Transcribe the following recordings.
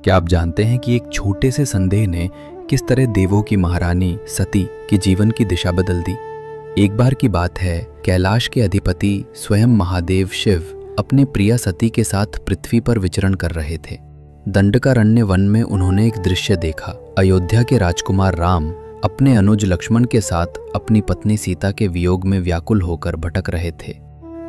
क्या आप जानते हैं कि एक छोटे से संदेह ने किस तरह देवों की महारानी सती के जीवन की दिशा बदल दी? एक बार की बात है, कैलाश के अधिपति स्वयं महादेव शिव अपने प्रिया सती के साथ पृथ्वी पर विचरण कर रहे थे। दंडकारण्य वन में उन्होंने एक दृश्य देखा। अयोध्या के राजकुमार राम अपने अनुज लक्ष्मण के साथ अपनी पत्नी सीता के वियोग में व्याकुल होकर भटक रहे थे।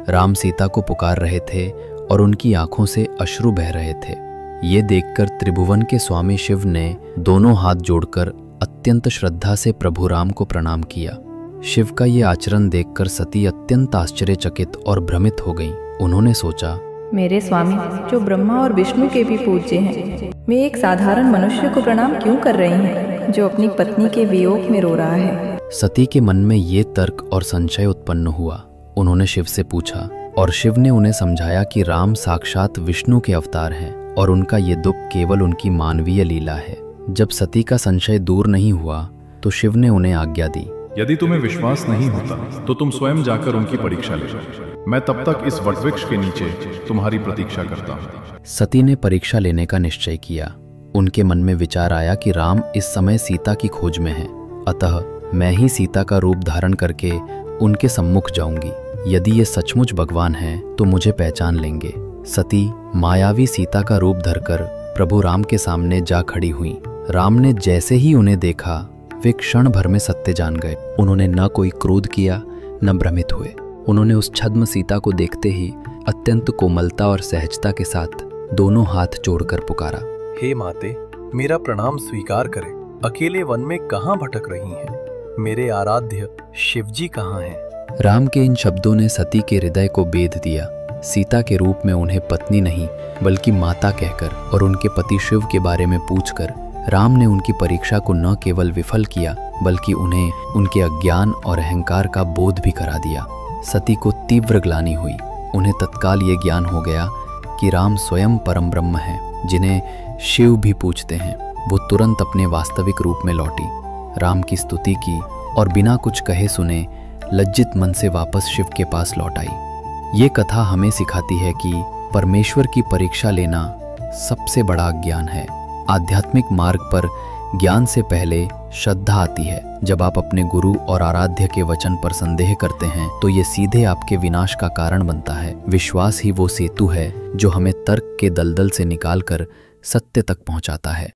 राम सीता को पुकार रहे थे और उनकी आंखों से अश्रु बह रहे थे। ये देखकर त्रिभुवन के स्वामी शिव ने दोनों हाथ जोड़कर अत्यंत श्रद्धा से प्रभु राम को प्रणाम किया। शिव का ये आचरण देखकर सती अत्यंत आश्चर्यचकित और भ्रमित हो गईं। उन्होंने सोचा, मेरे स्वामी जो ब्रह्मा और विष्णु के भी पूज्य हैं, मैं एक साधारण मनुष्य को प्रणाम क्यों कर रही हैं जो अपनी पत्नी के वियोग में रो रहा है। सती के मन में ये तर्क और संशय उत्पन्न हुआ। उन्होंने शिव से पूछा और शिव ने उन्हें समझाया कि राम साक्षात विष्णु के अवतार हैं और उनका ये दुख केवल उनकी मानवीय लीला है। जब सती का संशय दूर नहीं हुआ तो शिव ने उन्हें आज्ञा दी, यदि तुम्हें विश्वास नहीं होता तो तुम स्वयं जाकर उनकी परीक्षा ले लो। मैं तब तक इस वटवृक्ष के नीचे तुम्हारी प्रतीक्षा करता हूँ। सती ने परीक्षा लेने का निश्चय किया। उनके मन में विचार आया कि राम इस समय सीता की खोज में है, अतः मैं ही सीता का रूप धारण करके उनके सम्मुख जाऊंगी। यदि ये सचमुच भगवान हैं तो मुझे पहचान लेंगे। सती मायावी सीता का रूप धरकर प्रभु राम के सामने जा खड़ी हुई। राम ने जैसे ही उन्हें देखा वे क्षण भर में सत्य जान गए। उन्होंने न कोई क्रोध किया न भ्रमित हुए। उन्होंने उस छद्म सीता को देखते ही अत्यंत कोमलता और सहजता के साथ दोनों हाथ जोड़कर पुकारा, हे माते, मेरा प्रणाम स्वीकार करें। अकेले वन में कहाँ भटक रही हैं? मेरे आराध्य शिवजी कहाँ हैं? राम के इन शब्दों ने सती के हृदय को बेध दिया। सीता के रूप में उन्हें पत्नी नहीं बल्कि माता कहकर और उनके पति शिव के बारे में पूछकर राम ने उनकी परीक्षा को न केवल विफल किया बल्कि उन्हें उनके अज्ञान और अहंकार का बोध भी करा दिया। सती को तीव्र ग्लानि हुई। उन्हें तत्काल ये ज्ञान हो गया कि राम स्वयं परम ब्रह्म हैं, जिन्हें शिव भी पूछते हैं। वो तुरंत अपने वास्तविक रूप में लौटी, राम की स्तुति की और बिना कुछ कहे सुने लज्जित मन से वापस शिव के पास लौट आई। ये कथा हमें सिखाती है कि परमेश्वर की परीक्षा लेना सबसे बड़ा ज्ञान है। आध्यात्मिक मार्ग पर ज्ञान से पहले श्रद्धा आती है। जब आप अपने गुरु और आराध्य के वचन पर संदेह करते हैं तो ये सीधे आपके विनाश का कारण बनता है। विश्वास ही वो सेतु है जो हमें तर्क के दलदल से निकालकर सत्य तक पहुंचाता है।